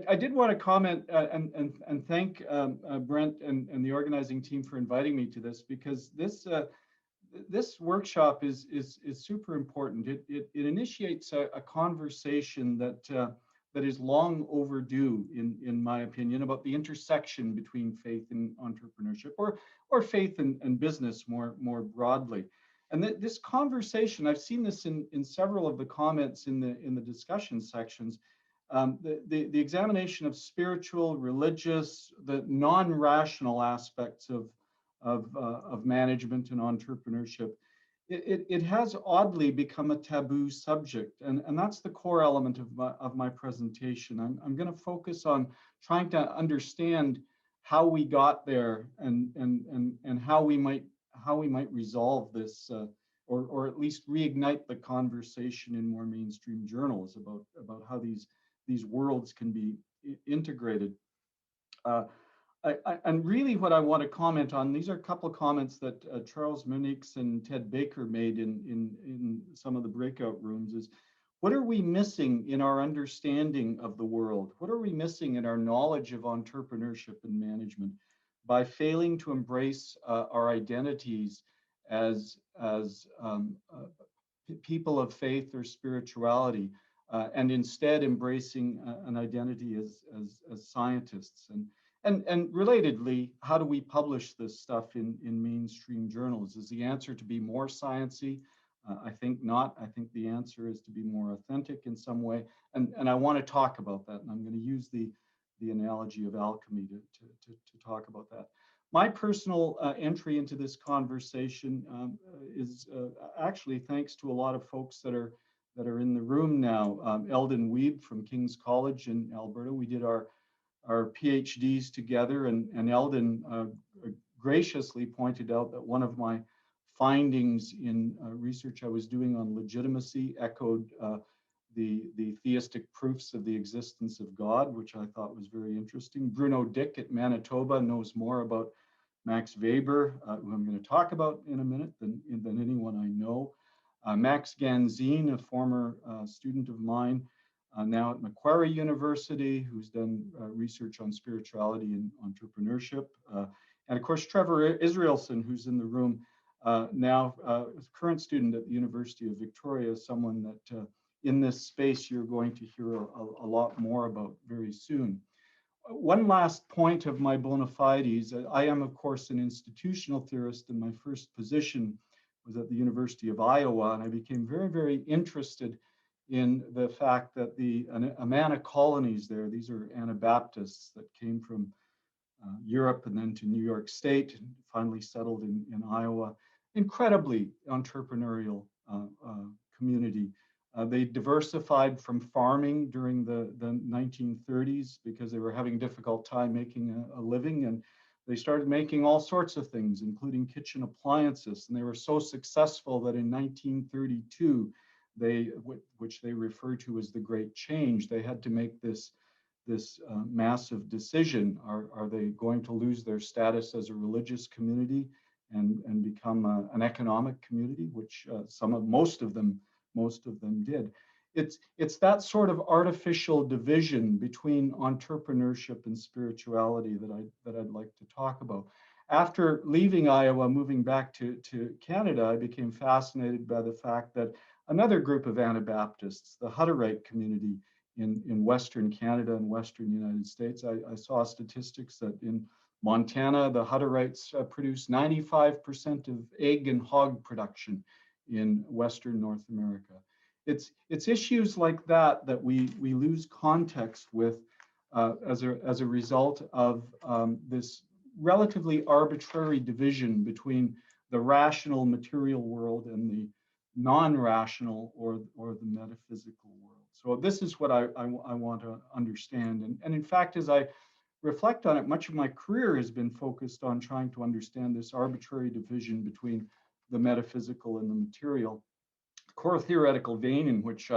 I did want to comment and thank Brent and the organizing team for inviting me to this, because this workshop is super important. It initiates a conversation that is long overdue, in my opinion, about the intersection between faith and entrepreneurship, or faith and business more broadly. And this conversation, I've seen this in several of the comments in the discussion sections. The examination of spiritual, religious, the non-rational aspects of management and entrepreneurship, it has oddly become a taboo subject, and that's the core element of my presentation. I'm going to focus on trying to understand how we got there, and how we might resolve this, or at least reignite the conversation in more mainstream journals about how these worlds can be integrated. And really what I want to comment on, these are a couple of comments that Charles Munix and Ted Baker made in some of the breakout rooms, is what are we missing in our understanding of the world? What are we missing in our knowledge of entrepreneurship and management by failing to embrace our identities as people of faith or spirituality, and instead embracing an identity as scientists? And relatedly, how do we publish this stuff in mainstream journals? Is the answer to be more sciencey? I think not. I think the answer is to be more authentic in some way. And I want to talk about that. And I'm going to use the analogy of alchemy to talk about that. My personal entry into this conversation is actually thanks to a lot of folks that are in the room now. Eldon Weeb from King's College in Alberta. We did our PhDs together, and Eldon graciously pointed out that one of my findings in research I was doing on legitimacy echoed the theistic proofs of the existence of God, which I thought was very interesting. Bruno Dick at Manitoba knows more about Max Weber, who I'm going to talk about in a minute, than anyone I know. Max Ganzin, a former student of mine, now at Macquarie University, who's done research on spirituality and entrepreneurship. And of course, Trevor Israelson, who's in the room now, a current student at the University of Victoria, someone that in this space you're going to hear a lot more about very soon. One last point of my bona fides, I am of course an institutional theorist, and my first position was at the University of Iowa, and I became very, very interested in the fact that the Amana colonies there, these are Anabaptists that came from Europe and then to New York State and finally settled in Iowa, incredibly entrepreneurial community. They diversified from farming during the 1930s because they were having a difficult time making a living, and they started making all sorts of things, including kitchen appliances. And they were so successful that in 1932, which they refer to as the Great Change, they had to make this massive decision. Are they going to lose their status as a religious community and become an economic community, which most of them did. It's that sort of artificial division between entrepreneurship and spirituality that I'd like to talk about. After leaving Iowa, moving back to Canada, I became fascinated by the fact that another group of Anabaptists, the Hutterite community in Western Canada and Western United States, I saw statistics that in Montana, the Hutterites produce 95% of egg and hog production in Western North America. It's issues like that we lose context with as a result of this relatively arbitrary division between the rational material world and the non-rational or the metaphysical world. So this is what I want to understand. And in fact, as I reflect on it, much of my career has been focused on trying to understand this arbitrary division between the metaphysical and the material. The core theoretical vein in which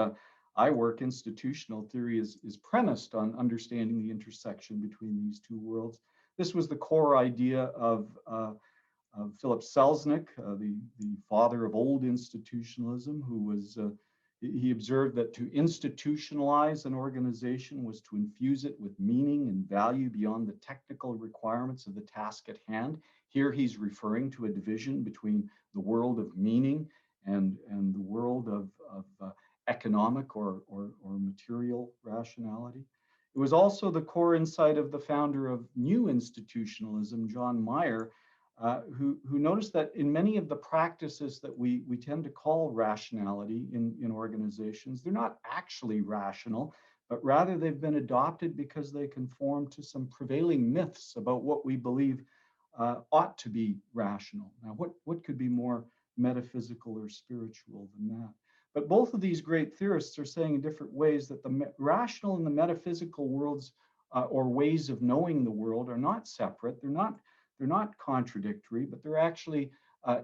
I work, institutional theory, is premised on understanding the intersection between these two worlds. This was the core idea of Philip Selznick, the father of old institutionalism, who was He observed that to institutionalize an organization was to infuse it with meaning and value beyond the technical requirements of the task at hand. Here he's referring to a division between the world of meaning and the world of economic or material rationality. It was also the core insight of the founder of New Institutionalism, John Mayer, who noticed that in many of the practices that we tend to call rationality in organizations, they're not actually rational, but rather they've been adopted because they conform to some prevailing myths about what we believe ought to be rational. Now, what could be more metaphysical or spiritual than that? But both of these great theorists are saying in different ways that the rational and the metaphysical worlds or ways of knowing the world are not separate. They're not contradictory, but they're actually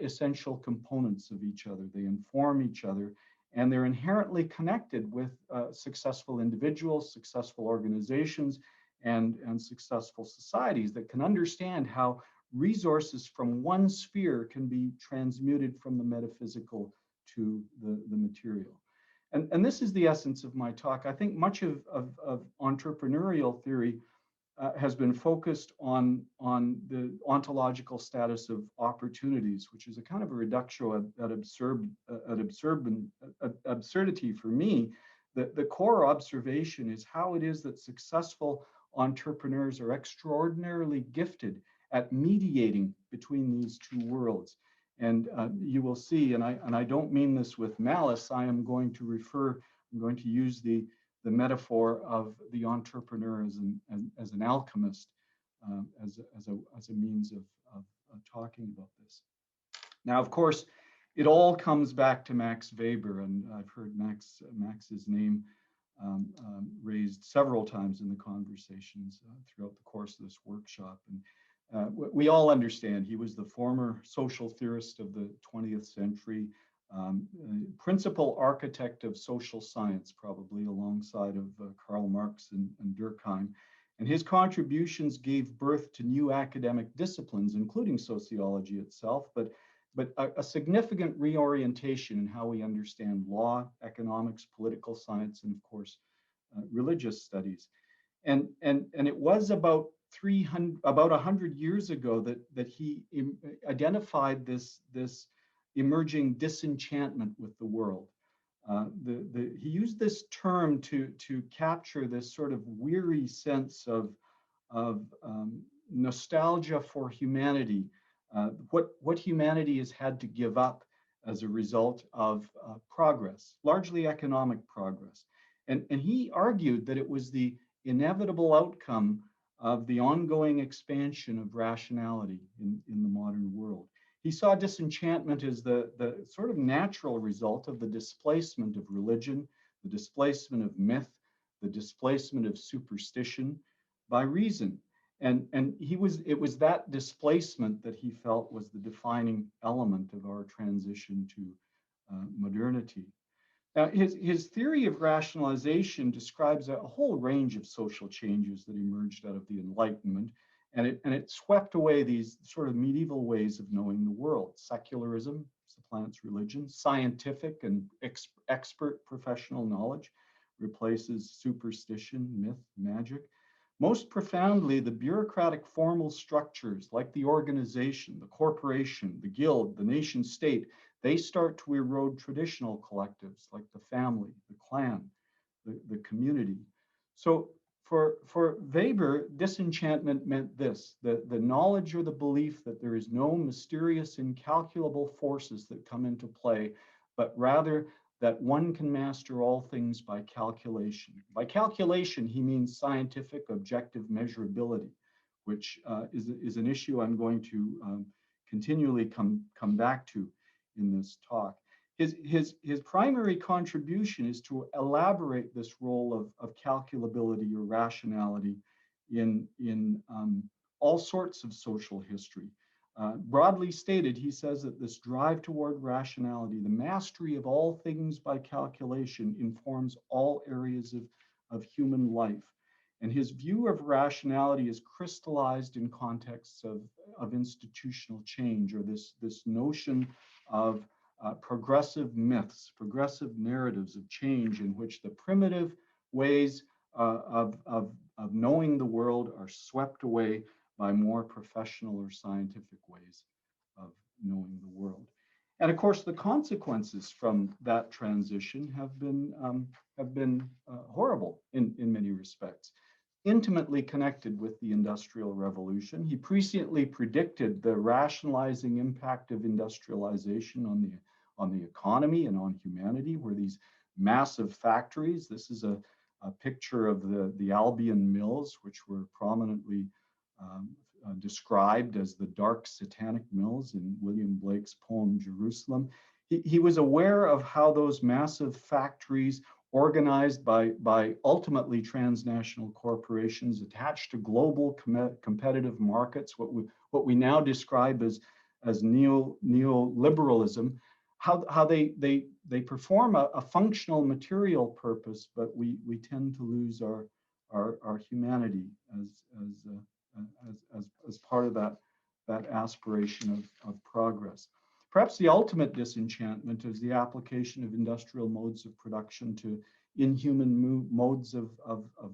essential components of each other. They inform each other, and they're inherently connected with successful individuals, successful organizations, and successful societies that can understand how resources from one sphere can be transmuted from the metaphysical to the material. And this is the essence of my talk. I think much of entrepreneurial theory has been focused on the ontological status of opportunities, which is a kind of a reductio ad absurdity for me. The core observation is how it is that successful entrepreneurs are extraordinarily gifted at mediating between these two worlds. And you will see, and I don't mean this with malice, I'm going to use the metaphor of the entrepreneur as an alchemist, as a means of talking about this. Now, of course, it all comes back to Max Weber, and I've heard Max's name raised several times in the conversations throughout the course of this workshop. And we all understand he was the former social theorist of the 20th century, principal architect of social science, probably alongside of Karl Marx and Durkheim. And his contributions gave birth to new academic disciplines, including sociology itself, but a significant reorientation in how we understand law, economics, political science, and of course, religious studies. And it was about 100 years ago that he identified this emerging disenchantment with the world. He used this term to capture this sort of weary sense of nostalgia for humanity, what humanity has had to give up as a result of progress, largely economic progress. And he argued that it was the inevitable outcome of the ongoing expansion of rationality in the modern world. He saw disenchantment as the sort of natural result of the displacement of religion, the displacement of myth, the displacement of superstition by reason. And it was that displacement that he felt was the defining element of our transition to modernity. Now, his theory of rationalization describes a whole range of social changes that emerged out of the Enlightenment, and it swept away these sort of medieval ways of knowing the world. Secularism supplants religion. Scientific and expert professional knowledge replaces superstition, myth, magic. Most profoundly, the bureaucratic formal structures like the organization, the corporation, the guild, the nation state, they start to erode traditional collectives like the family, the clan, the community. So for Weber, disenchantment meant this, the knowledge or the belief that there is no mysterious, incalculable forces that come into play, but rather that one can master all things by calculation. By calculation, he means scientific objective measurability, which is an issue I'm going to continually come back to in this talk. His primary contribution is to elaborate this role of calculability or rationality in all sorts of social history. Broadly stated, he says that this drive toward rationality, the mastery of all things by calculation, informs all areas of human life. And his view of rationality is crystallized in contexts of institutional change, or this notion of progressive myths, progressive narratives of change in which the primitive ways of knowing the world are swept away by more professional or scientific ways of knowing the world. And of course, the consequences from that transition have been horrible in many respects. Intimately connected with the Industrial Revolution, he presciently predicted the rationalizing impact of industrialization on the economy and on humanity, where these massive factories. This is a picture of the Albion Mills, which were prominently described as the dark satanic mills in William Blake's poem Jerusalem. He was aware of how those massive factories organized by ultimately transnational corporations attached to global competitive markets, what we now describe as neoliberalism, how they perform a functional material purpose, but we tend to lose our humanity as part of that aspiration of progress. Perhaps the ultimate disenchantment is the application of industrial modes of production to inhuman modes of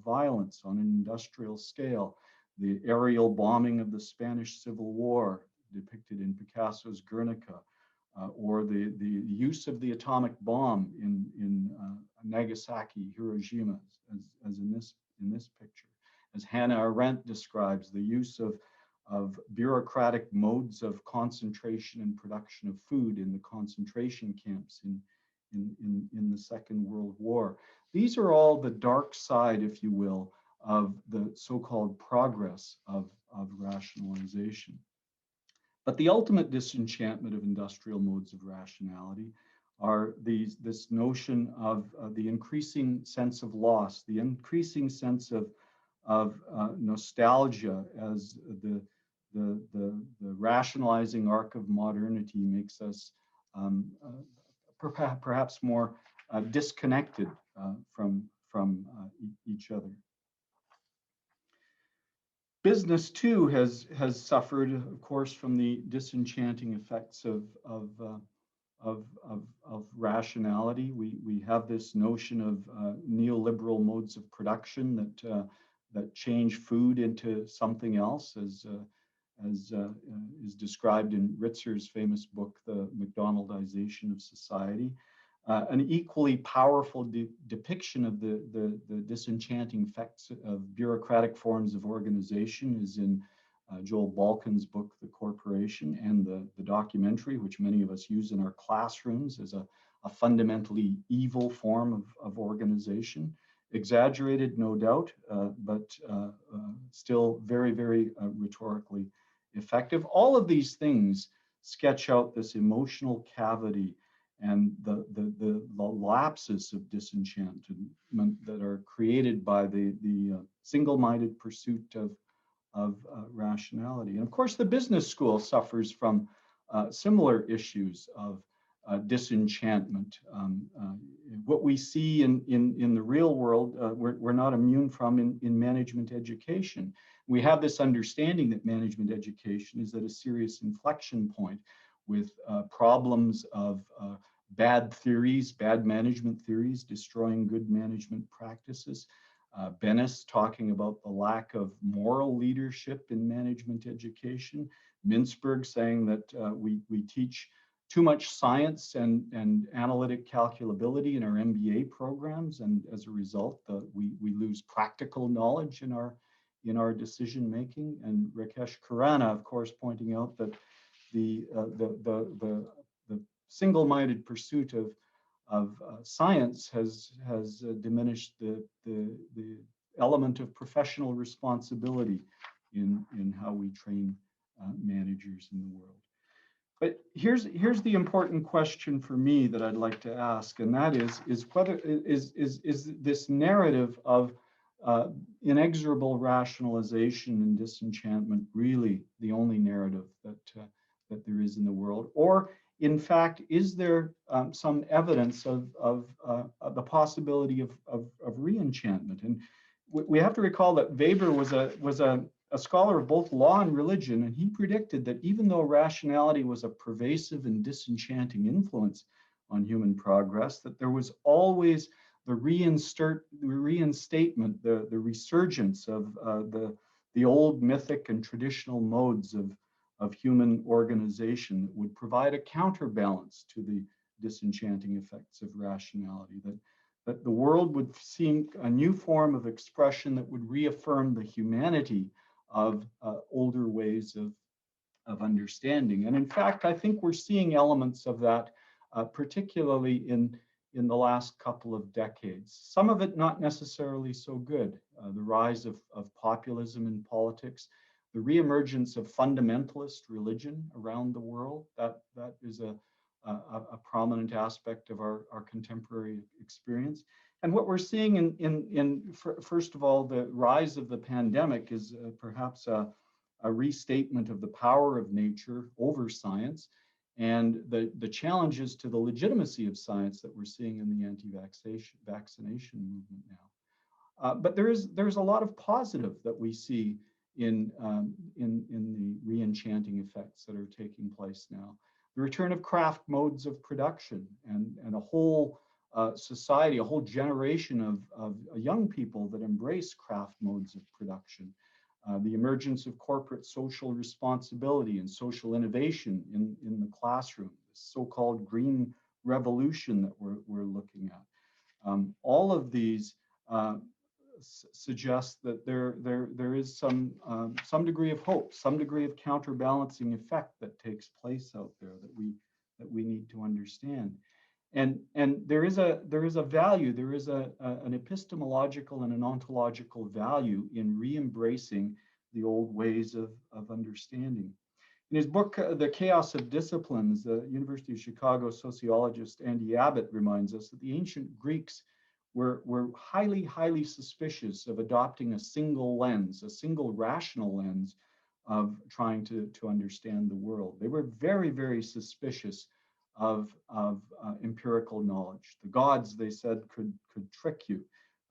violence on an industrial scale. The aerial bombing of the Spanish Civil War, depicted in Picasso's Guernica, or the use of the atomic bomb in Nagasaki, Hiroshima, as in this picture. As Hannah Arendt describes, the use of bureaucratic modes of concentration and production of food in the concentration camps in the Second World War. These are all the dark side, if you will, of the so-called progress of rationalization. But the ultimate disenchantment of industrial modes of rationality are this notion of the increasing sense of loss, the increasing sense of nostalgia as the rationalizing arc of modernity makes us perhaps more disconnected from each other. Business too has suffered, of course, from the disenchanting effects of rationality. We have this notion of neoliberal modes of production that change food into something else, as is described in Ritzer's famous book, The McDonaldization of Society. An equally powerful depiction of the disenchanting effects of bureaucratic forms of organization is in Joel Balkin's book, The Corporation, and the documentary, which many of us use in our classrooms as a fundamentally evil form of organization. Exaggerated, no doubt, but still very, very rhetorically effective. All of these things sketch out this emotional cavity and the lapses of disenchantment that are created by the single-minded pursuit of rationality. And of course, the business school suffers from similar issues of disenchantment. What we see in the real world, we're not immune from in management education. We have this understanding that management education is at a serious inflection point with problems of bad theories, bad management theories, destroying good management practices. Bennis talking about the lack of moral leadership in management education. Mintzberg saying that we teach too much science and analytic calculability in our MBA programs, and as a result, we lose practical knowledge in our decision making. And Rakesh Khurana, of course, pointing out that the single-minded pursuit of science has diminished the element of professional responsibility in how we train managers in the world. But here's the important question for me that I'd like to ask, and that is whether is this narrative of inexorable rationalization and disenchantment really the only narrative that there is in the world, or in fact, is there some evidence of the possibility of re-enchantment? And we have to recall that Weber was a scholar of both law and religion, and he predicted that even though rationality was a pervasive and disenchanting influence on human progress, that there was always the reinstatement, the resurgence of the old mythic and traditional modes of human organization that would provide a counterbalance to the disenchanting effects of rationality, that the world would seek a new form of expression that would reaffirm the humanity of older ways of understanding. And in fact, I think we're seeing elements of that, particularly in the last couple of decades. Some of it not necessarily so good. The rise of populism in politics, the reemergence of fundamentalist religion around the world, that is a prominent aspect of our contemporary experience. And what we're seeing first of all, the rise of the pandemic is perhaps a restatement of the power of nature over science and the challenges to the legitimacy of science that we're seeing in the anti-vaccination movement now. But there's a lot of positive that we see in the re-enchanting effects that are taking place now. The return of craft modes of production and a whole society, a whole generation of young people that embrace craft modes of production. The emergence of corporate social responsibility and social innovation in the classroom, the so-called green revolution that we're looking at. All of these suggest that there is some degree of hope, some degree of counterbalancing effect that takes place out there that we need to understand. And there is a value, there is an epistemological and an ontological value in re-embracing the old ways of understanding. In his book, The Chaos of Disciplines, the University of Chicago sociologist Andy Abbott reminds us that the ancient Greeks were highly suspicious of adopting a single lens, a single rational lens of trying to understand the world. They were very suspicious of empirical knowledge. The gods, they said, could trick you.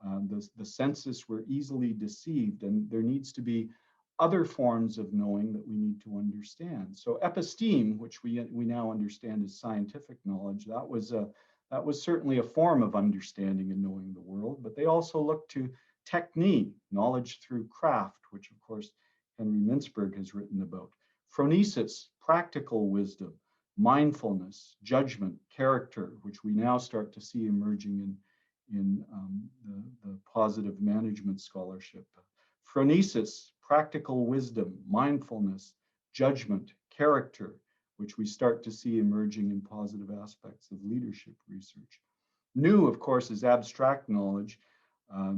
The senses were easily deceived, and there needs to be other forms of knowing that we need to understand. So episteme, which we now understand as scientific knowledge, that was certainly a form of understanding and knowing the world, but they also looked to technique, knowledge through craft, which of course Henry Mintzberg has written about. Phronesis, practical wisdom, mindfulness, judgment, character, which we now start to see emerging in the positive management scholarship. Phronesis, practical wisdom, mindfulness, judgment, character, which we start to see emerging in positive aspects of leadership research. New, of course, is abstract knowledge, a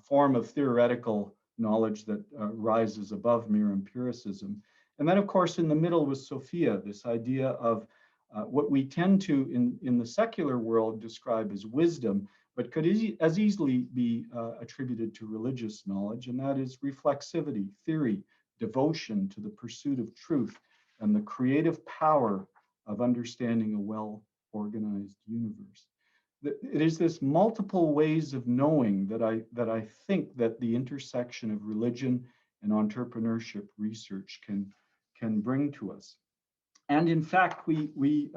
form of theoretical knowledge that rises above mere empiricism. And then, of course, in the middle was Sophia, this idea of what we tend to, in the secular world, describe as wisdom, but could as easily be attributed to religious knowledge, and that is reflexivity, theory, devotion to the pursuit of truth, and the creative power of understanding a well-organized universe. It is this multiple ways of knowing that I think that the intersection of religion and entrepreneurship research can bring to us. And in fact, we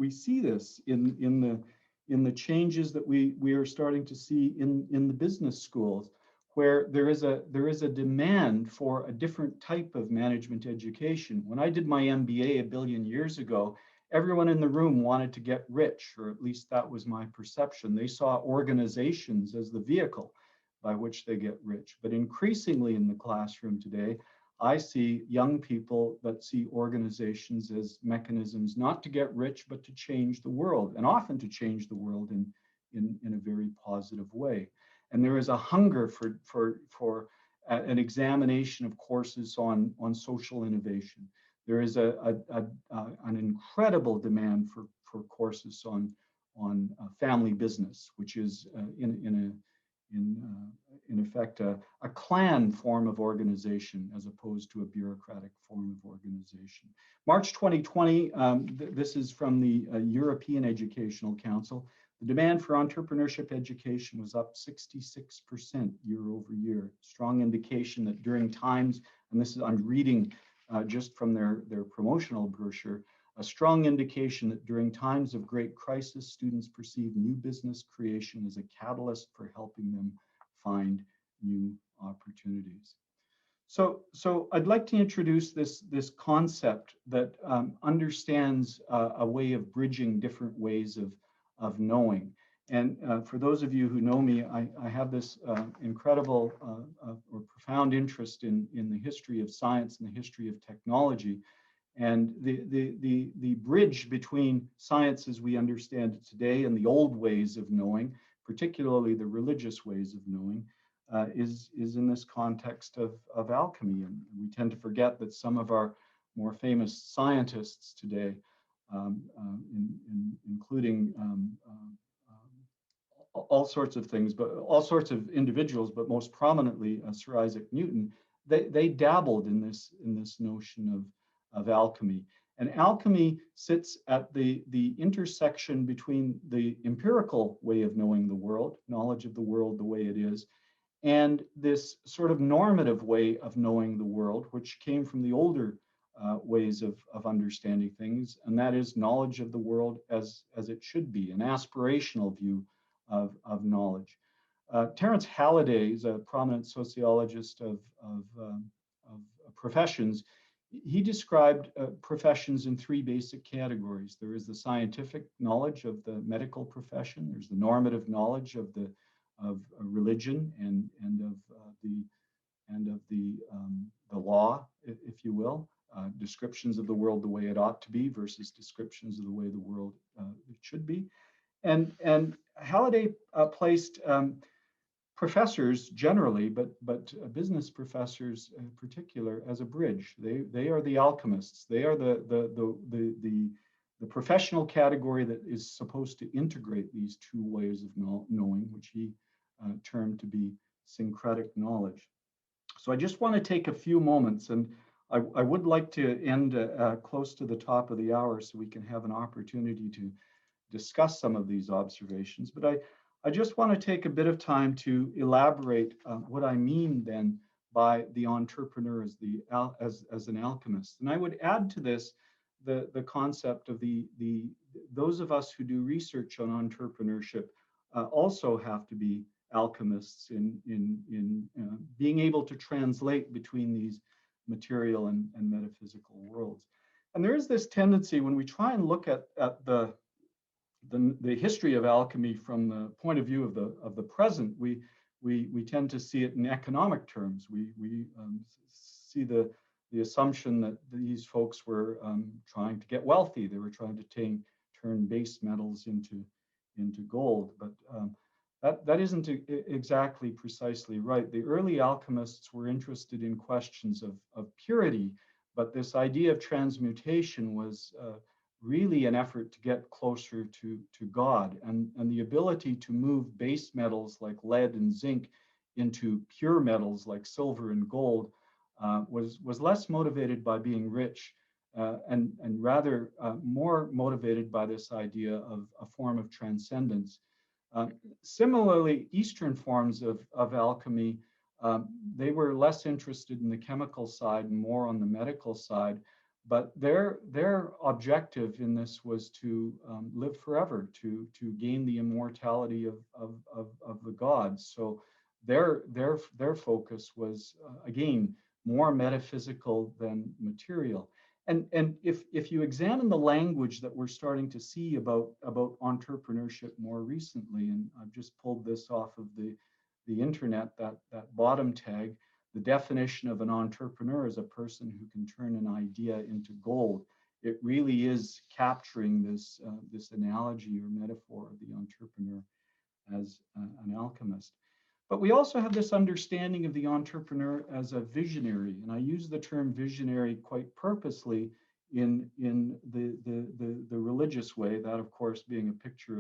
see this in the changes that we are starting to see in the business schools, where there is a demand for a different type of management education. When I did my MBA a billion years ago, everyone in the room wanted to get rich, or at least that was my perception. They saw organizations as the vehicle by which they get rich. But increasingly in the classroom today, I see young people that see organizations as mechanisms not to get rich, but to change the world, and often to change the world in a very positive way. And there is a hunger for an examination of courses on social innovation. There is an incredible demand for courses on family business, which is in effect a clan form of organization as opposed to a bureaucratic form of organization. March 2020, this is from the European Educational Council. The demand for entrepreneurship education was up 66% year over year. Strong indication that during times, and this is, I'm reading just from their promotional brochure, a strong indication that during times of great crisis, students perceive new business creation as a catalyst for helping them find new opportunities. So I'd like to introduce this concept that understands a way of bridging different ways of knowing. And for those of you who know me, I have this incredible or profound interest in the history of science and the history of technology. And the bridge between science as we understand it today and the old ways of knowing, particularly the religious ways of knowing, is in this context of alchemy. And we tend to forget that some of our more famous scientists today, including all sorts of things, but all sorts of individuals, but most prominently Sir Isaac Newton, they dabbled in this notion of alchemy. And alchemy sits at the intersection between the empirical way of knowing the world, knowledge of the world the way it is, and this sort of normative way of knowing the world, which came from the older ways of understanding things, and that is knowledge of the world as it should be, an aspirational view of knowledge. Terence Halliday is a prominent sociologist of professions. He described professions in three basic categories. There is the scientific knowledge of the medical profession. There's the normative knowledge of religion and of the law, if you will, descriptions of the world the way it ought to be versus descriptions of the way the world it should be. And Halliday placed professors generally, but business professors in particular, as a bridge. They are the alchemists. They are the professional category that is supposed to integrate these two ways of knowing, which he termed to be syncretic knowledge. So I just want to take a few moments, and I would like to end close to the top of the hour so we can have an opportunity to discuss some of these observations. But I just want to take a bit of time to elaborate what I mean then by the entrepreneur as an alchemist. And I would add to this the concept of those of us who do research on entrepreneurship also have to be alchemists in being able to translate between these material and metaphysical worlds. And there is this tendency when we try and look at the history of alchemy from the point of view of the present, we tend to see it in economic terms. We see the assumption that these folks were trying to get wealthy. They were trying to turn base metals into gold, but that isn't exactly precisely right. The early alchemists were interested in questions of purity, but this idea of transmutation was really an effort to get closer to God, and the ability to move base metals like lead and zinc into pure metals like silver and gold was less motivated by being rich and rather more motivated by this idea of a form of transcendence. Similarly, Eastern forms of alchemy, they were less interested in the chemical side and more on the medical side. But their objective in this was to live forever, to gain the immortality of the gods. So their focus was again more metaphysical than material. And if you examine the language that we're starting to see about entrepreneurship more recently, and I've just pulled this off of the internet, that bottom tag. The definition of an entrepreneur is a person who can turn an idea into gold. It really is capturing this analogy or metaphor of the entrepreneur as an alchemist. But we also have this understanding of the entrepreneur as a visionary, and I use the term visionary quite purposely in the religious way. That, of course, being a picture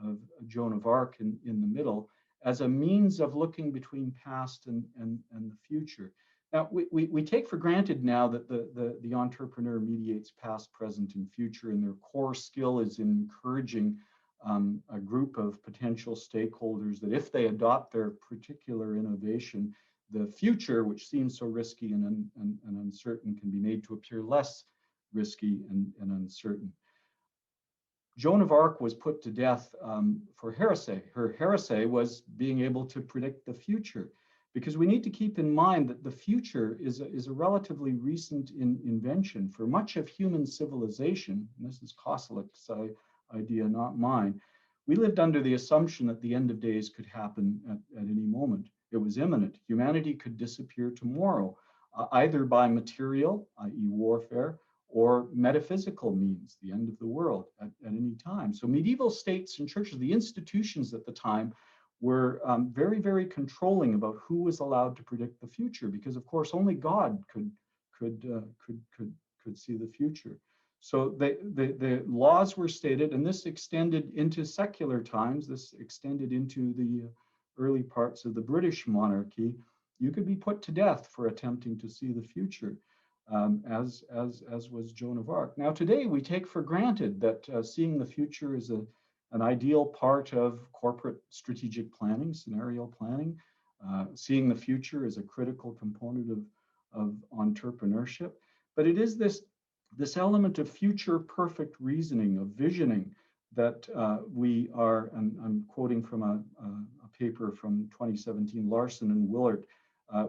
of Joan of Arc in the middle, as a means of looking between past and the future. Now, we take for granted now that the entrepreneur mediates past, present, and future, and their core skill is in encouraging a group of potential stakeholders that if they adopt their particular innovation, the future, which seems so risky and uncertain, can be made to appear less risky and uncertain. Joan of Arc was put to death for heresy. Her heresy was being able to predict the future, because we need to keep in mind that the future is a relatively recent invention for much of human civilization. And this is Koselleck's idea, not mine. We lived under the assumption that the end of days could happen at any moment. It was imminent. Humanity could disappear tomorrow, either by material, i.e. warfare, or metaphysical means, the end of the world at any time. So medieval states and churches, the institutions at the time, were very, very controlling about who was allowed to predict the future, because of course only God could see the future. So the laws were stated, and this extended into secular times. This extended into the early parts of the British monarchy. You could be put to death for attempting to see the future, as was Joan of Arc. Now today we take for granted that seeing the future is an ideal part of corporate strategic planning, scenario planning. Seeing the future is a critical component of entrepreneurship. But it is this element of future perfect reasoning, of visioning, that we are, and I'm quoting from a paper from 2017, Larson and Willert,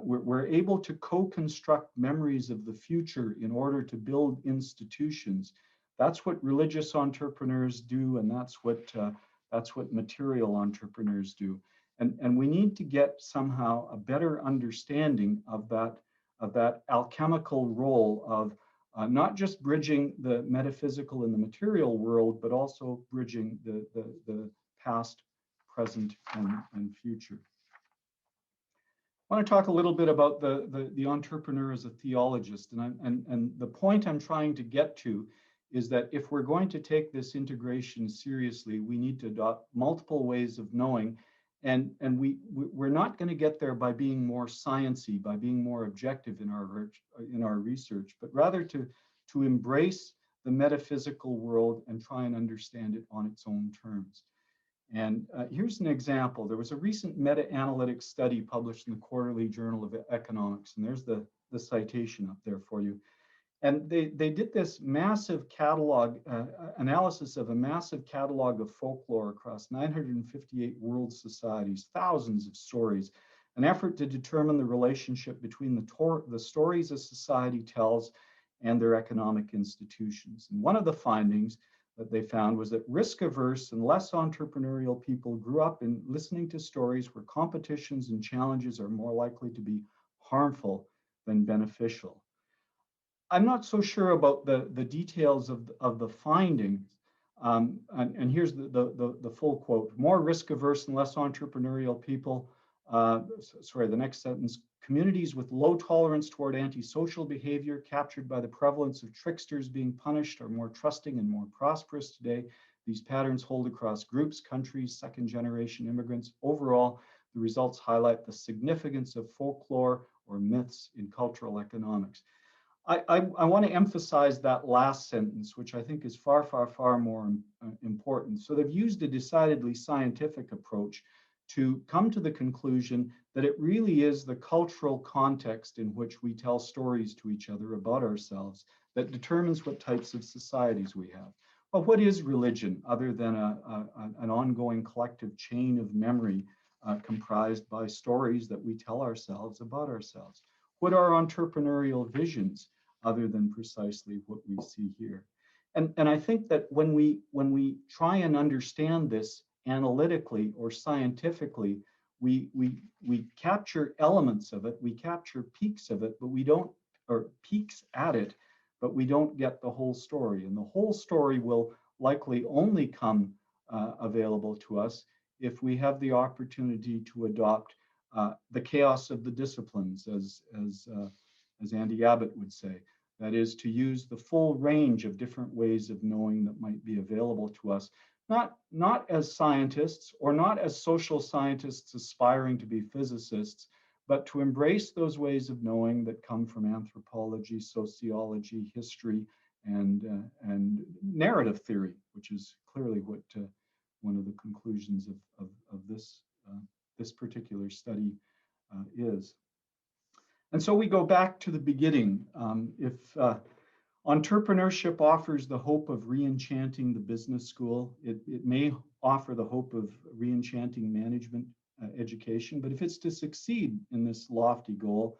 we're able to co-construct memories of the future in order to build institutions. That's what religious entrepreneurs do, and that's what material entrepreneurs do. And we need to get somehow a better understanding of that alchemical role of not just bridging the metaphysical and the material world, but also bridging the past, present, and future. I want to talk a little bit about the entrepreneur as a theologist, and the point I'm trying to get to is that if we're going to take this integration seriously, we need to adopt multiple ways of knowing, and we're not going to get there by being more sciencey, by being more objective in our research, but rather to embrace the metaphysical world and try and understand it on its own terms. And here's an example. There was a recent meta-analytic study published in the Quarterly Journal of Economics, and there's the citation up there for you. And they did this massive catalog, analysis of a massive catalog of folklore across 958 world societies, thousands of stories, an effort to determine the relationship between the stories a society tells and their economic institutions. And one of the findings that they found was that risk-averse and less entrepreneurial people grew up in listening to stories where competitions and challenges are more likely to be harmful than beneficial. I'm not so sure about the details of the findings. And here's the full quote. More risk-averse and less entrepreneurial people, sorry, the next sentence, communities with low tolerance toward antisocial behavior captured by the prevalence of tricksters being punished are more trusting and more prosperous today. These patterns hold across groups, countries, second-generation immigrants. Overall, the results highlight the significance of folklore or myths in cultural economics. I want to emphasize that last sentence, which I think is far, far, far more important. So they've used a decidedly scientific approach to come to the conclusion that it really is the cultural context in which we tell stories to each other about ourselves that determines what types of societies we have. Well, what is religion other than an ongoing collective chain of memory comprised by stories that we tell ourselves about ourselves? What are entrepreneurial visions other than precisely what we see here? And I think that when we try and understand this analytically or scientifically, we capture elements of it, we capture peaks of it, but we don't, or peaks at it, but we don't get the whole story. And the whole story will likely only come available to us if we have the opportunity to adopt the chaos of the disciplines, as Andy Abbott would say. That is, to use the full range of different ways of knowing that might be available to us, not as scientists or not as social scientists aspiring to be physicists, but to embrace those ways of knowing that come from anthropology, sociology, history, and narrative theory, which is clearly what one of the conclusions of this, this particular study is. And so we go back to the beginning. If entrepreneurship offers the hope of re-enchanting the business school, it may offer the hope of re-enchanting management education, but if it's to succeed in this lofty goal,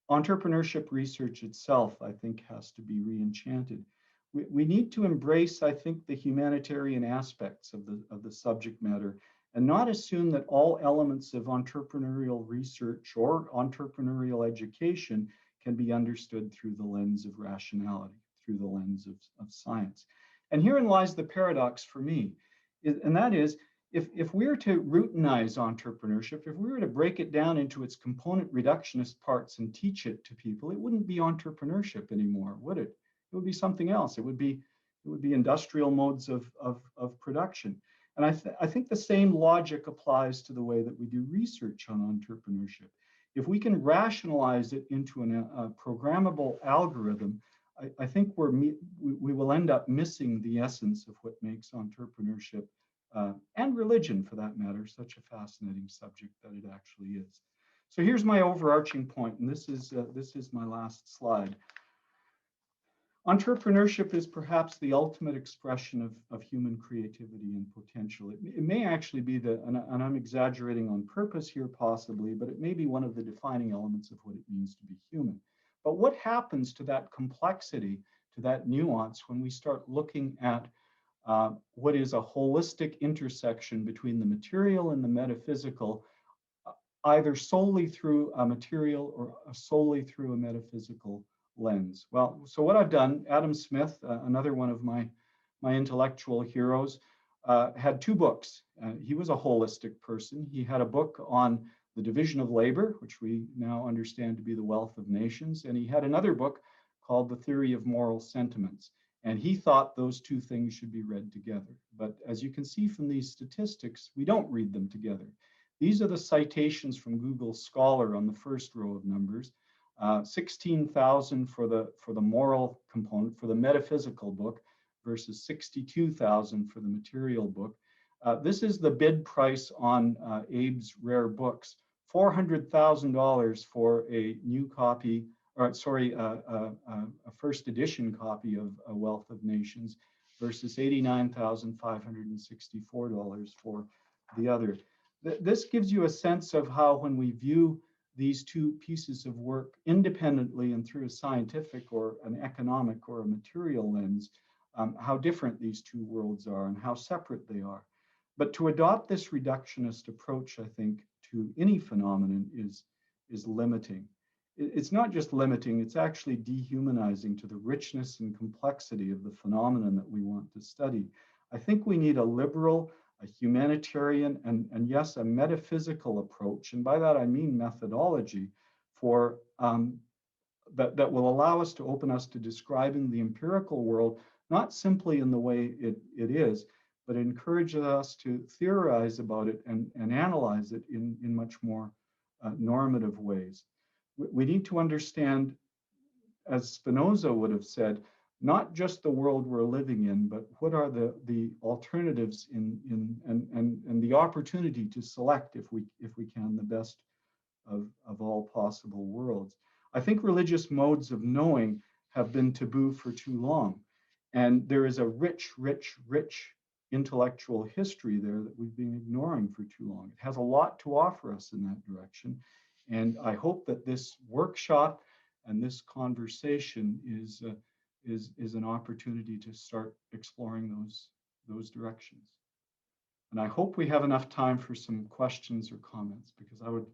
entrepreneurship research itself, I think, has to be re-enchanted. We need to embrace, I think, the humanitarian aspects of the subject matter and not assume that all elements of entrepreneurial research or entrepreneurial education can be understood through the lens of rationality, through the lens of science. And herein lies the paradox for me, and that is, if we were to routinize entrepreneurship, if we were to break it down into its component reductionist parts and teach it to people, it wouldn't be entrepreneurship anymore, would it? It would be something else. It would be industrial modes of production. And I think the same logic applies to the way that we do research on entrepreneurship. If we can rationalize it into a programmable algorithm, I think we will end up missing the essence of what makes entrepreneurship and religion, for that matter, such a fascinating subject that it actually is. So here's my overarching point, and this is my last slide. Entrepreneurship is perhaps the ultimate expression of human creativity and potential. It may actually be and I'm exaggerating on purpose here possibly, but it may be one of the defining elements of what it means to be human. But what happens to that complexity, to that nuance, when we start looking at what is a holistic intersection between the material and the metaphysical, either solely through a material or solely through a metaphysical lens? Well, so what I've done, Adam Smith, another one of my intellectual heroes, had two books. He was a holistic person. He had a book on the division of labor, which we now understand to be the wealth of nations. And he had another book called The Theory of Moral Sentiments. And he thought those two things should be read together. But as you can see from these statistics, we don't read them together. These are the citations from Google Scholar on the first row of numbers. 16,000 for the moral component, for the metaphysical book, versus 62,000 for the material book. This is the bid price on Abe's rare books, $400,000 for a new copy, or sorry, a first edition copy of A Wealth of Nations, versus $89,564 for the other. This gives you a sense of how, when we view these two pieces of work independently and through a scientific or an economic or a material lens, how different these two worlds are and how separate they are. But to adopt this reductionist approach, I think, to any phenomenon is limiting. It's not just limiting, it's actually dehumanizing to the richness and complexity of the phenomenon that we want to study. I think we need a liberal, a humanitarian, and yes, a metaphysical approach. And by that, I mean methodology for that will allow us to open us to describing the empirical world, not simply in the way it is, but encourages us to theorize about it and analyze it in much more normative ways. We need to understand, as Spinoza would have said, not just the world we're living in, but what are the alternatives and the opportunity to select, if we can, the best of all possible worlds. I think religious modes of knowing have been taboo for too long. And there is a rich intellectual history there that we've been ignoring for too long. It has a lot to offer us in that direction. And I hope that this workshop and this conversation is an opportunity to start exploring those directions. And I hope we have enough time for some questions or comments, because I would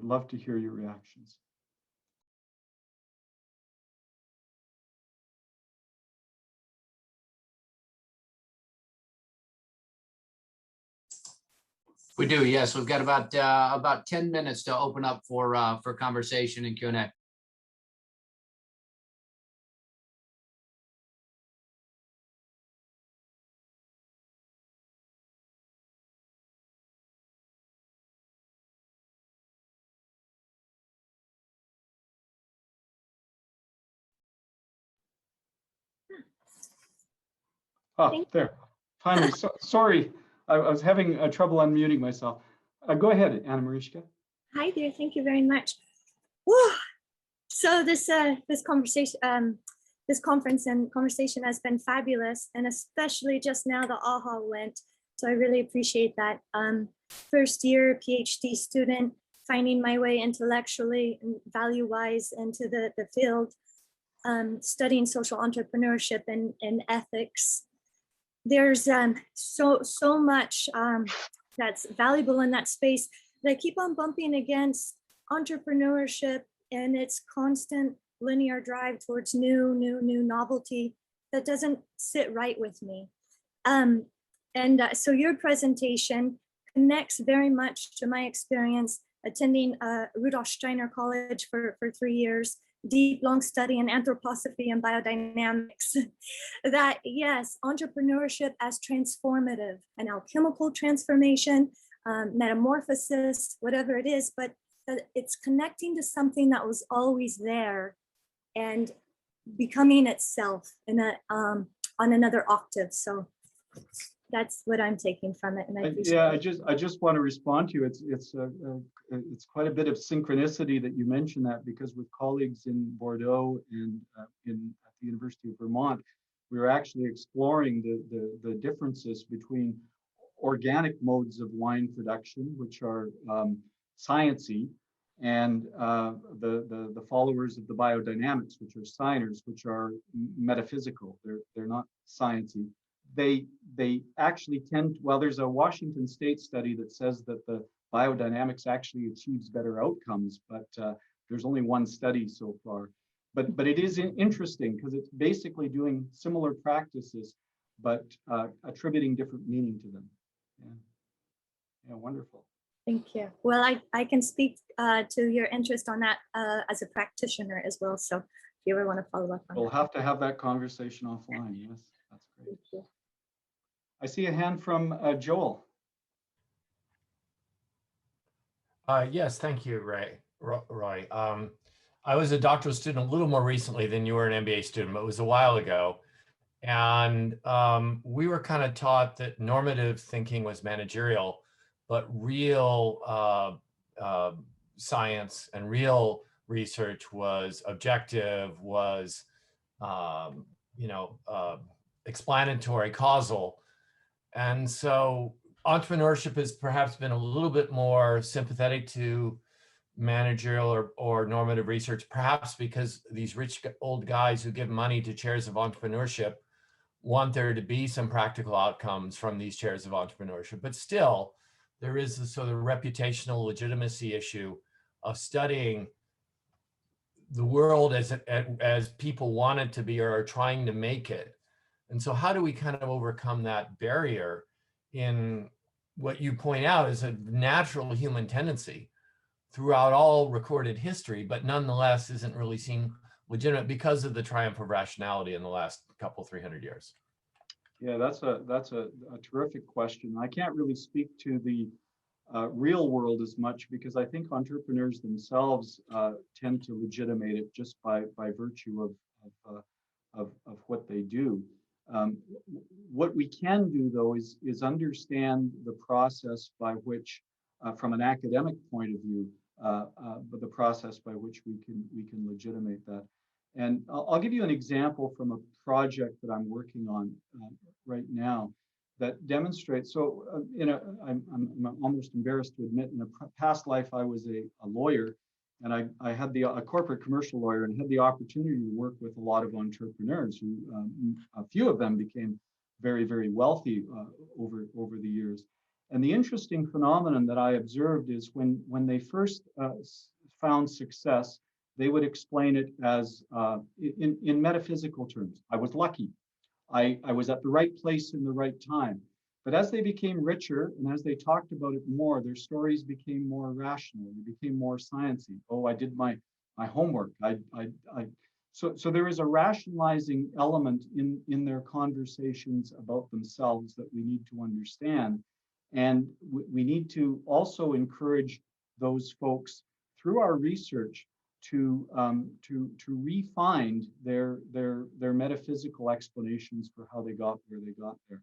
love to hear your reactions. We do, yes. We've got about 10 minutes to open up for conversation and Q&A. Oh, there. Finally, sorry. I was having trouble unmuting myself. Go ahead, Anna Mariska. Hi there. Thank you very much. Whew. So this conversation, this conference and conversation has been fabulous, and especially just now the AHA went. So I really appreciate that. First year PhD student, finding my way intellectually and value-wise into the field, studying social entrepreneurship and ethics. There's so much that's valuable in that space. That I keep on bumping against entrepreneurship and its constant linear drive towards new novelty that doesn't sit right with me. So your presentation connects very much to my experience attending Rudolf Steiner College for 3 years, deep, long study in anthroposophy and biodynamics. That yes, entrepreneurship as transformative, an alchemical transformation, metamorphosis, whatever it is, but it's connecting to something that was always there and becoming itself in on another octave. So that's what I'm taking from it. And I just want to respond to you. It's quite a bit of synchronicity that you mentioned that, because with colleagues in Bordeaux and at the University of Vermont, we were actually exploring the differences between organic modes of wine production, which are sciencey, and the followers of the biodynamics, which are signers, which are metaphysical. They're not sciencey. They actually tend, well, there's a Washington State study that says that the biodynamics actually achieves better outcomes, but there's only one study so far. But it is interesting because it's basically doing similar practices, but attributing different meaning to them. Yeah, wonderful. Thank you. Well, I can speak to your interest on that as a practitioner as well. So if you ever want to follow up on We'll have to have that conversation offline. Yes, that's great. Thank you. I see a hand from Joel. Yes, thank you, Roy. I was a doctoral student a little more recently than you were an MBA student, but it was a while ago. And we were kind of taught that normative thinking was managerial, but real science and real research was objective, was explanatory, causal. And so entrepreneurship has perhaps been a little bit more sympathetic to managerial or normative research, perhaps because these rich old guys who give money to chairs of entrepreneurship want there to be some practical outcomes from these chairs of entrepreneurship. But still, there is this sort of reputational legitimacy issue of studying the world as people want it to be or are trying to make it. And so how do we kind of overcome that barrier in what you point out is a natural human tendency throughout all recorded history, but nonetheless isn't really seen legitimate because of the triumph of rationality in the last 300 years? Yeah, that's a terrific question. I can't really speak to the real world as much because I think entrepreneurs themselves tend to legitimate it just by virtue of what they do. What we can do though is understand the process by which, from an academic point of view, but the process by which we can legitimate that. And I'll give you an example from a project that I'm working on right now that demonstrates. So, I'm almost embarrassed to admit, in a past life, I was a lawyer, and I had a corporate commercial lawyer, and had the opportunity to work with a lot of entrepreneurs who, a few of them became very, very wealthy over the years. And the interesting phenomenon that I observed is when they first found success, they would explain it as in metaphysical terms. I was lucky. I was at the right place in the right time. But as they became richer and as they talked about it more, their stories became more rational. They became more sciencey. Oh, I did my homework. So there is a rationalizing element in their conversations about themselves that we need to understand. And we need to also encourage those folks through our research to refine their metaphysical explanations for how they got where they got there.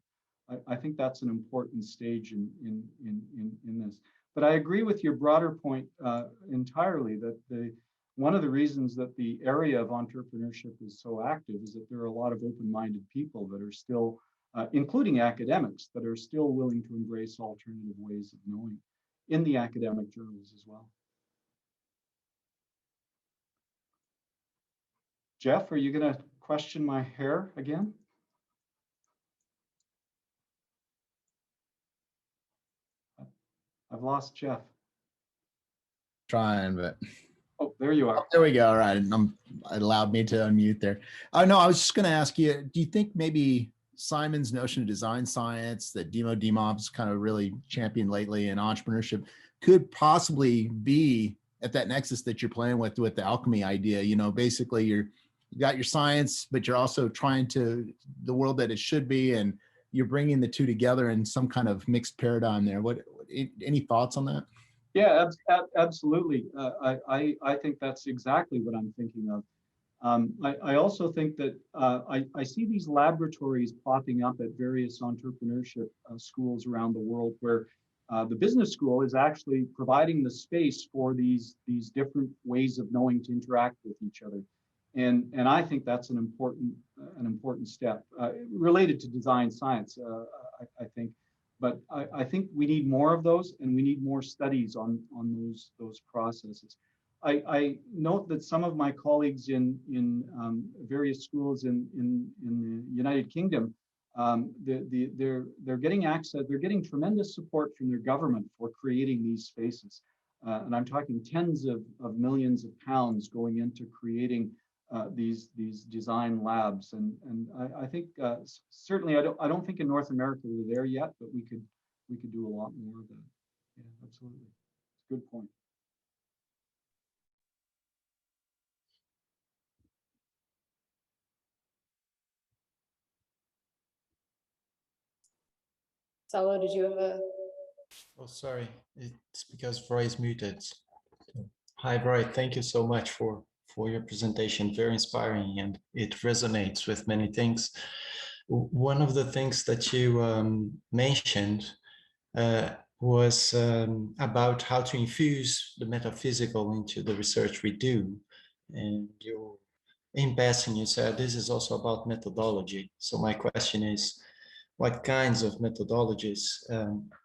I think that's an important stage in this. But I agree with your broader point entirely, that one of the reasons that the area of entrepreneurship is so active is that there are a lot of open-minded people that are still, including academics, that are still willing to embrace alternative ways of knowing in the academic journals as well. Jeff, are you going to question my hair again? I've lost Jeff. Trying, but oh, there you are. Oh, there we go. All right, it allowed me to unmute there. Oh no, I was just going to ask you. Do you think maybe Simon's notion of design science that Dimo Dimov's kind of really championed lately in entrepreneurship could possibly be at that nexus that you're playing with the alchemy idea? You know, basically you got your science, but you're also trying to the world that it should be, and you're bringing the two together in some kind of mixed paradigm there. Any thoughts on that? Yeah, absolutely. I think that's exactly what I'm thinking of. I also think that I see these laboratories popping up at various entrepreneurship schools around the world, where the business school is actually providing the space for these different ways of knowing to interact with each other. And I think that's an important step related to design science, I think. But I think we need more of those, and we need more studies on those processes. I note that some of my colleagues in various schools in the United Kingdom, they're getting access, they're getting tremendous support from their government for creating these spaces. And I'm talking tens of millions of pounds going into creating these design labs, and I think certainly I don't think in North America we're there yet, but we could do a lot more of that. Yeah, absolutely. It's a good point. Saulo, did you have a? Oh, sorry, it's because Roy is muted. Hi, Roy. Thank you so much for your presentation. Very inspiring, and it resonates with many things. One of the things that you mentioned was about how to infuse the metaphysical into the research we do. And in passing, you said this is also about methodology. So my question is, what kinds of methodologies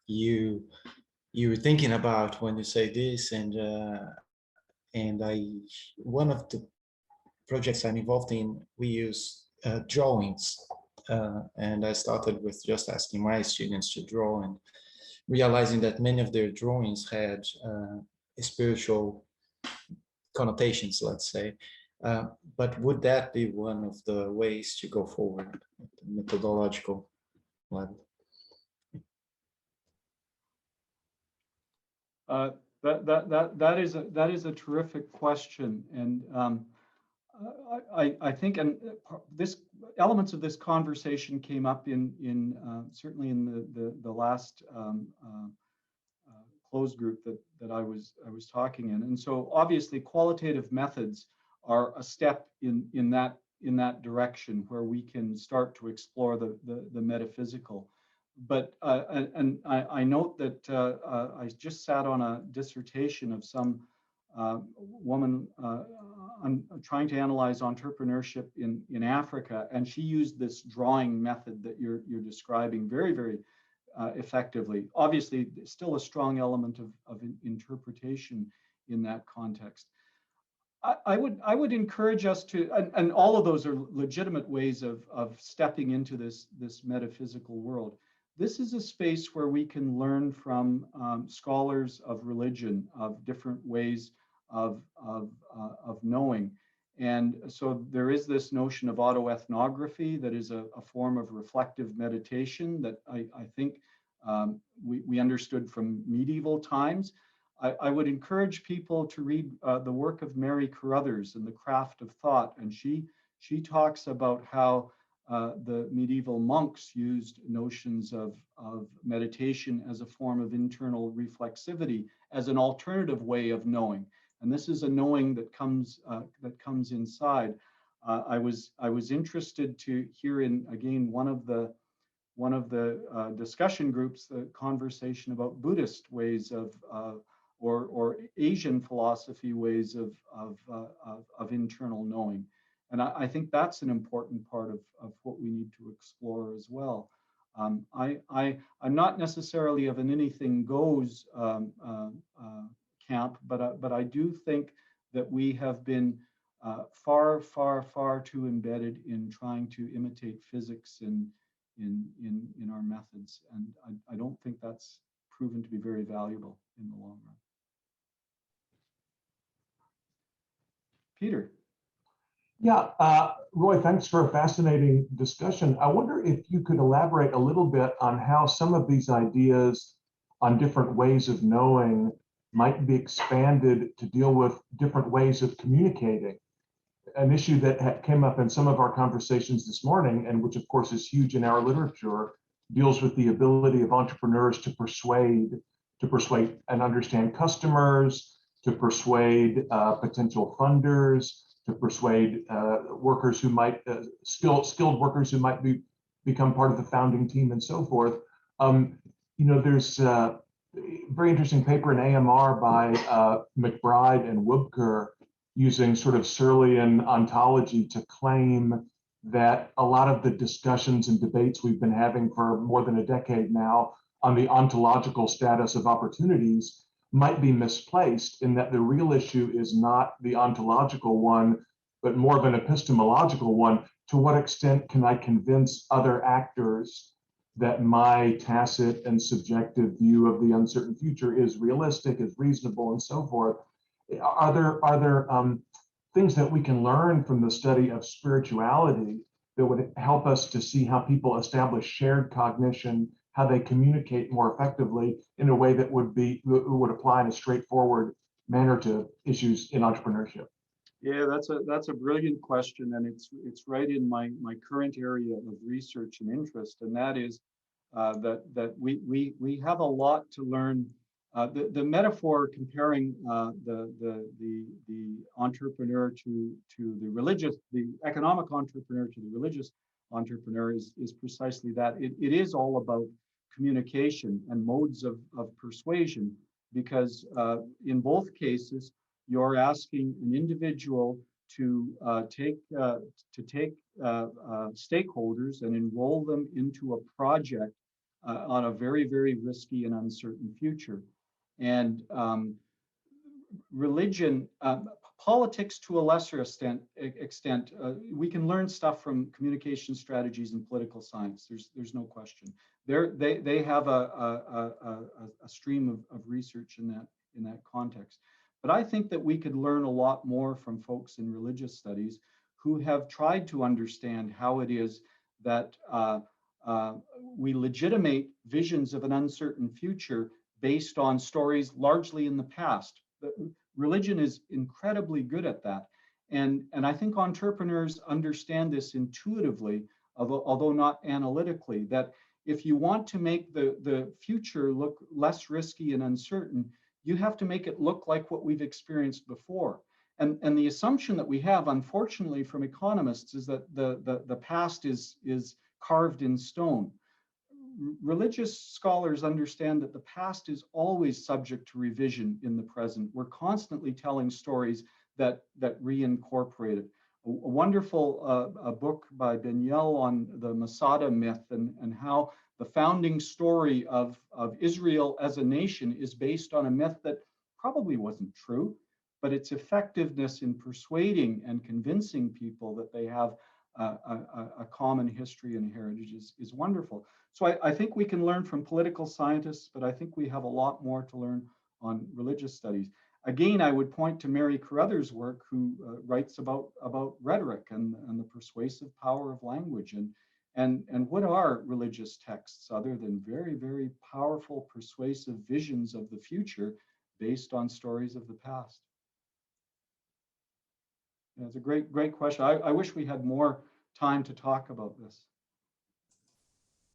you're thinking about when you say this? And one of the projects I'm involved in, we use drawings, and I started with just asking my students to draw, and realizing that many of their drawings had spiritual connotations, let's say. But would that be one of the ways to go forward at the methodological level? That is a terrific question, and I think, and this elements of this conversation came up in certainly in the last closed group that I was talking in, and so obviously qualitative methods are a step in that direction, where we can start to explore the metaphysical. But and I note that I just sat on a dissertation of some woman trying to analyze entrepreneurship in Africa, and she used this drawing method that you're describing very effectively. Obviously, still a strong element of interpretation in that context. I would encourage us to, and all of those are legitimate ways of stepping into this metaphysical world. This is a space where we can learn from scholars of religion, of different ways of knowing. And so there is this notion of autoethnography that is a form of reflective meditation that I think we understood from medieval times. I would encourage people to read the work of Mary Carruthers and The Craft of Thought. And she talks about how the medieval monks used notions of meditation as a form of internal reflexivity, as an alternative way of knowing. And this is a knowing that comes inside. I was interested to hear in, again, one of the one of the discussion groups, the conversation about Buddhist ways of or Asian philosophy ways of internal knowing. And I think that's an important part of what we need to explore as well. I'm not necessarily of an anything goes camp, but I do think that we have been far too embedded in trying to imitate physics in our methods, and I don't think that's proven to be very valuable in the long run. Peter. Yeah, Roy, thanks for a fascinating discussion. I wonder if you could elaborate a little bit on how some of these ideas on different ways of knowing might be expanded to deal with different ways of communicating. An issue that came up in some of our conversations this morning, and which of course is huge in our literature, deals with the ability of entrepreneurs to persuade and understand customers, to persuade potential funders, to persuade workers who might, skilled workers who might become part of the founding team and so forth. There's a very interesting paper in AMR by McBride and Wubker using sort of Searlean ontology to claim that a lot of the discussions and debates we've been having for more than a decade now on the ontological status of opportunities might be misplaced, in that the real issue is not the ontological one, but more of an epistemological one. To what extent can I convince other actors that my tacit and subjective view of the uncertain future is realistic, is reasonable, and so forth? Are there things that we can learn from the study of spirituality that would help us to see how people establish shared cognition, how they communicate more effectively in a way that would apply in a straightforward manner to issues in entrepreneurship? Yeah, that's a brilliant question, and it's right in my current area of research and interest, and that is that we have a lot to learn. The metaphor comparing the entrepreneur to the economic entrepreneur to the religious entrepreneur is precisely that. It is all about communication and modes of persuasion, because in both cases you're asking an individual to take stakeholders and enroll them into a project on a very risky and uncertain future. And religion, politics to a lesser extent, we can learn stuff from communication strategies and political science. There's no question. They have a stream of research in that context. But I think that we could learn a lot more from folks in religious studies who have tried to understand how it is that we legitimate visions of an uncertain future based on stories largely in the past. Religion is incredibly good at that. And I think entrepreneurs understand this intuitively, although not analytically, that if you want to make the future look less risky and uncertain, you have to make it look like what we've experienced before. And the assumption that we have, unfortunately, from economists is that the past is carved in stone. Religious scholars understand that the past is always subject to revision in the present. We're constantly telling stories that reincorporate it. A wonderful book by Benyel on the Masada myth and how the founding story of Israel as a nation is based on a myth that probably wasn't true, but its effectiveness in persuading and convincing people that they have a common history and heritage is wonderful. So I think we can learn from political scientists, but I think we have a lot more to learn on religious studies. Again, I would point to Mary Carruthers' work, who writes about rhetoric and the persuasive power of language. And what are religious texts other than very powerful, persuasive visions of the future based on stories of the past? Yeah, it's a great question. I wish we had more time to talk about this.